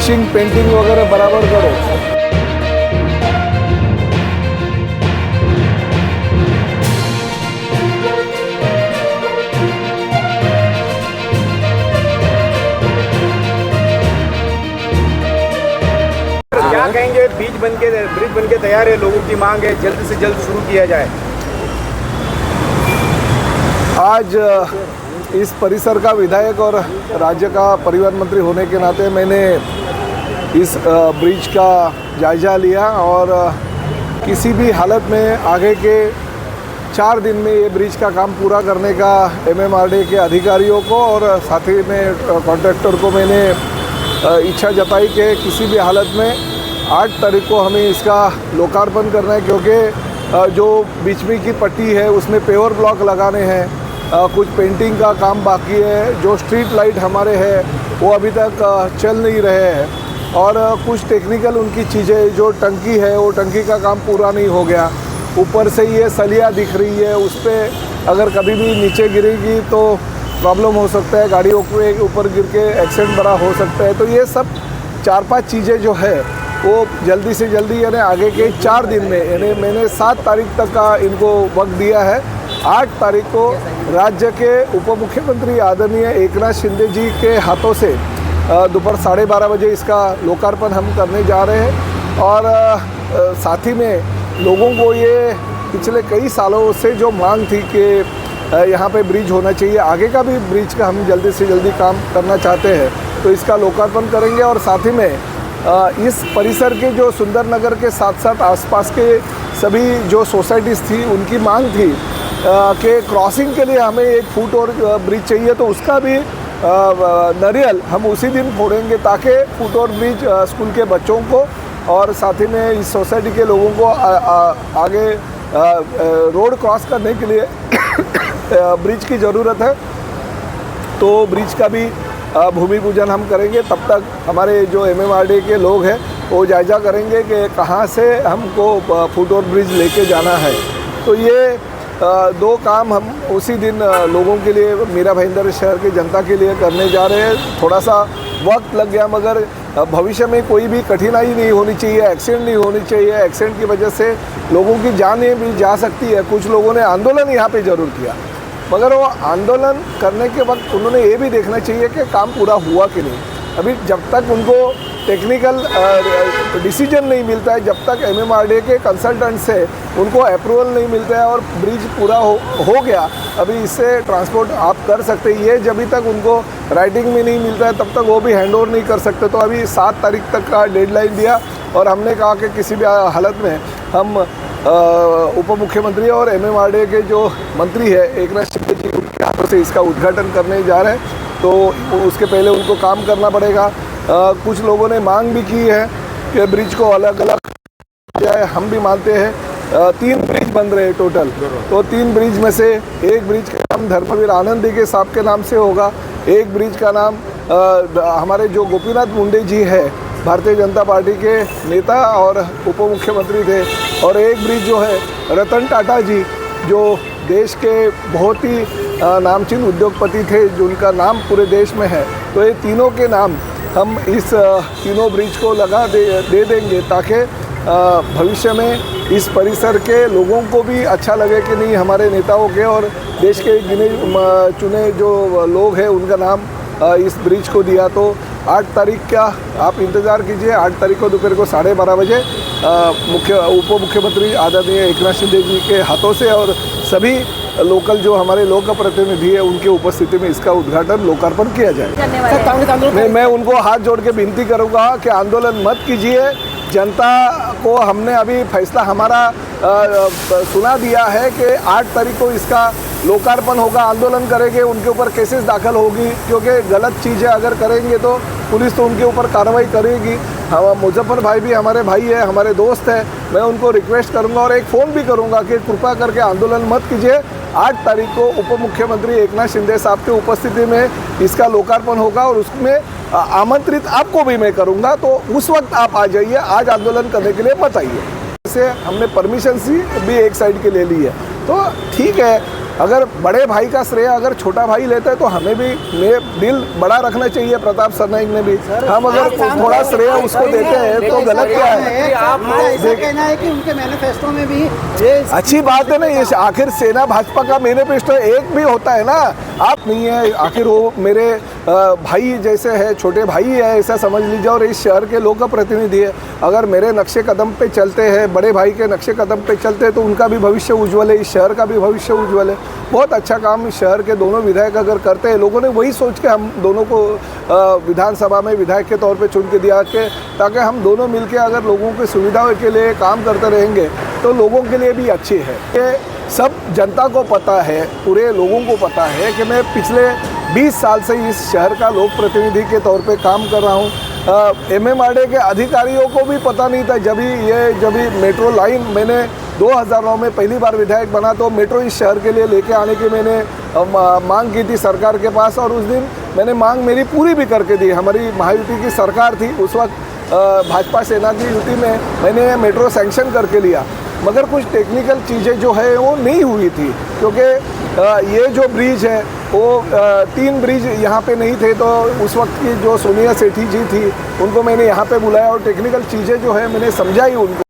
Finishing painting वगैरह बराबर करो। क्या कहेंगे? ब्रिज बनके तैयार है, लोगों की मांग है जल्द से जल्द शुरू किया जाए। आज इस परिसर का विधायक और राज्य का परिवहन मंत्री होने के नाते मैंने इस ब्रिज का जायज़ा लिया और किसी भी हालत में आगे के 4 दिन में ये ब्रिज का काम पूरा करने का MMRDA के अधिकारियों को और साथ ही में कॉन्ट्रैक्टर को मैंने इच्छा जताई कि किसी भी हालत में 8 तारीख को हमें इसका लोकार्पण करना है, क्योंकि जो बीच में की पट्टी है उसमें पेवर ब्लॉक लगाने हैं, कुछ पेंटिंग का काम बाकी है, जो स्ट्रीट लाइट हमारे हैं वो अभी तक चल नहीं रहे हैं और कुछ टेक्निकल उनकी चीज़ें, जो टंकी है वो टंकी का काम पूरा नहीं हो गया। ऊपर से ये सलिया दिख रही है, उस पर अगर कभी भी नीचे गिरेगी तो प्रॉब्लम हो सकता है, गाड़ियों के ऊपर गिर के एक्सीडेंट बड़ा हो सकता है। तो ये सब 4-5 चीज़ें जो है वो जल्दी से जल्दी यानी आगे के 4 दिन में, यानी मैंने 7 तारीख तक का इनको वक्त दिया है। 8 तारीख को राज्य के उप मुख्यमंत्री आदरणीय एकनाथ शिंदे जी के हाथों से दोपहर 12:30 बजे इसका लोकार्पण हम करने जा रहे हैं। और साथ ही में लोगों को ये पिछले कई सालों से जो मांग थी कि यहाँ पे ब्रिज होना चाहिए, आगे का भी ब्रिज का हम जल्दी से जल्दी काम करना चाहते हैं, तो इसका लोकार्पण करेंगे। और साथ ही में इस परिसर के जो सुंदर नगर के साथ साथ आसपास के सभी जो सोसाइटीज़ थी उनकी मांग थी कि क्रॉसिंग के लिए हमें 1 फुट और ब्रिज चाहिए, तो उसका भी नारियल हम उसी दिन फोड़ेंगे ताकि फुट और ब्रिज स्कूल के बच्चों को और साथ ही में इस सोसाइटी के लोगों को आगे रोड क्रॉस करने के लिए ब्रिज की ज़रूरत है। तो ब्रिज का भी भूमि पूजन हम करेंगे। तब तक हमारे जो MMRDA के लोग हैं वो जायज़ा करेंगे कि कहाँ से हमको फुट और ब्रिज लेके जाना है। तो ये 2 काम हम उसी दिन लोगों के लिए, मीरा भाईंदर शहर की जनता के लिए करने जा रहे हैं। थोड़ा सा वक्त लग गया, मगर भविष्य में कोई भी कठिनाई नहीं होनी चाहिए, एक्सीडेंट नहीं होनी चाहिए। एक्सीडेंट की वजह से लोगों की जानें भी जा सकती है। कुछ लोगों ने आंदोलन यहाँ पे ज़रूर किया, मगर वो आंदोलन करने के वक्त उन्होंने ये भी देखना चाहिए कि काम पूरा हुआ कि नहीं। अभी जब तक उनको टेक्निकल डिसीजन नहीं मिलता है, जब तक MMRDA के कंसल्टेंट से उनको अप्रूवल नहीं मिलता है और ब्रिज पूरा हो गया, अभी इससे ट्रांसपोर्ट आप कर सकते हैं, ये जब तक उनको राइटिंग में नहीं मिलता है तब तक वो भी हैंड ओवर नहीं कर सकते। तो अभी 7 तारीख तक का डेडलाइन दिया और हमने कहा कि किसी भी हालत में हम उप मुख्यमंत्री और MMRDA के जो मंत्री है एकनाथ शिंदे जी, उनके हाथों से इसका उद्घाटन करने जा रहे हैं। तो उसके पहले उनको काम करना पड़ेगा। कुछ लोगों ने मांग भी की है कि ब्रिज को अलग अलग जाए। हम भी मानते हैं 3 ब्रिज बन रहे हैं टोटल, तो 3 ब्रिज में से एक ब्रिज का नाम धर्मवीर आनंद के साहब के नाम से होगा, एक ब्रिज का नाम हमारे जो गोपीनाथ मुंडे जी है, भारतीय जनता पार्टी के नेता और उप मुख्यमंत्री थे, और एक ब्रिज जो है रतन टाटा जी, जो देश के बहुत ही नामचीन उद्योगपति थे, जिनका नाम पूरे देश में है। तो ये तीनों के नाम हम इस तीनों ब्रिज को लगा दे देंगे ताकि भविष्य में इस परिसर के लोगों को भी अच्छा लगे कि नहीं, हमारे नेताओं के और देश के गिने चुने जो लोग हैं उनका नाम इस ब्रिज को दिया। तो 8 तारीख का आप इंतज़ार कीजिए। 8 तारीख को दोपहर को 12:30 बजे उप मुख्यमंत्री आदरणीय एकनाथ शिंदे जी के हाथों से और सभी लोकल जो हमारे लोक प्रतिनिधि है उनके उपस्थिति में इसका उद्घाटन लोकार्पण किया जाए। मैं उनको हाथ जोड़ के विनती करूँगा कि आंदोलन मत कीजिए। जनता को हमने अभी फैसला हमारा सुना दिया है कि 8 तारीख को इसका लोकार्पण होगा। आंदोलन करेंगे, उनके ऊपर केसेस दाखिल होगी, क्योंकि गलत चीज़ें अगर करेंगे तो पुलिस तो उनके ऊपर कार्रवाई करेगी। हम मुजफ्फर भाई भी हमारे भाई है, हमारे दोस्त हैं। मैं उनको रिक्वेस्ट करूंगा और एक फ़ोन भी करूंगा कि कृपा करके आंदोलन मत कीजिए। 8 तारीख को उप मुख्यमंत्री एकनाथ शिंदे साहब की उपस्थिति में इसका लोकार्पण होगा और उसमें आमंत्रित आपको भी मैं करूंगा, तो उस वक्त आप आ जाइए। आज आंदोलन करने के लिए मत आइए। इससे हमने परमिशन भी एक साइड के ले ली है, तो ठीक है। अगर बड़े भाई का श्रेय अगर छोटा भाई लेता है तो हमें भी दिल बड़ा रखना चाहिए। प्रताप सरनाइक ने भी, हम अगर थोड़ा श्रेय उसको देते हैं तो गलत क्या है? ऐसा कहना है कि उनके मैनिफेस्टो में भी ये अच्छी बात है ना, ये आखिर सेना भाजपा का मैनिफेस्टो एक भी होता है ना, आप नहीं है, आखिर वो मेरे भाई जैसे है, छोटे भाई है ऐसा समझ लीजिए, और इस शहर के लोग का प्रतिनिधि है। अगर मेरे नक्शे कदम पे चलते हैं, बड़े भाई के नक्शे कदम पे चलते हैं तो उनका भी भविष्य उज्ज्वल है, इस शहर का भी भविष्य उज्ज्वल है। बहुत अच्छा काम इस शहर के दोनों विधायक अगर करते हैं, लोगों ने वही सोच के हम दोनों को विधानसभा में विधायक के तौर पे चुन के दिया कि ताकि हम दोनों मिलकर अगर लोगों की सुविधाओं के लिए काम करते रहेंगे तो लोगों के लिए भी अच्छी है। ये सब जनता को पता है, पूरे लोगों को पता है कि मैं पिछले 20 साल से इस शहर का लोक प्रतिनिधि के तौर पे काम कर रहा हूँ। MMRDA के अधिकारियों को भी पता नहीं था, जब ही मेट्रो लाइन मैंने 2009 में पहली बार विधायक बना तो मेट्रो इस शहर के लिए लेके आने की मैंने मांग की थी सरकार के पास, और उस दिन मैंने मांग मेरी पूरी भी करके दी। हमारी महायुति की सरकार थी उस वक्त, भाजपा सेना की युति में मैंने मेट्रो सैंक्शन करके लिया, मगर कुछ टेक्निकल चीज़ें जो है वो नहीं हुई थी, क्योंकि ये जो ब्रिज है वो 3 ब्रिज यहाँ पे नहीं थे, तो उस वक्त की जो सोनिया सेठी जी थी उनको मैंने यहाँ पे बुलाया और टेक्निकल चीज़ें जो है मैंने समझाई उनको।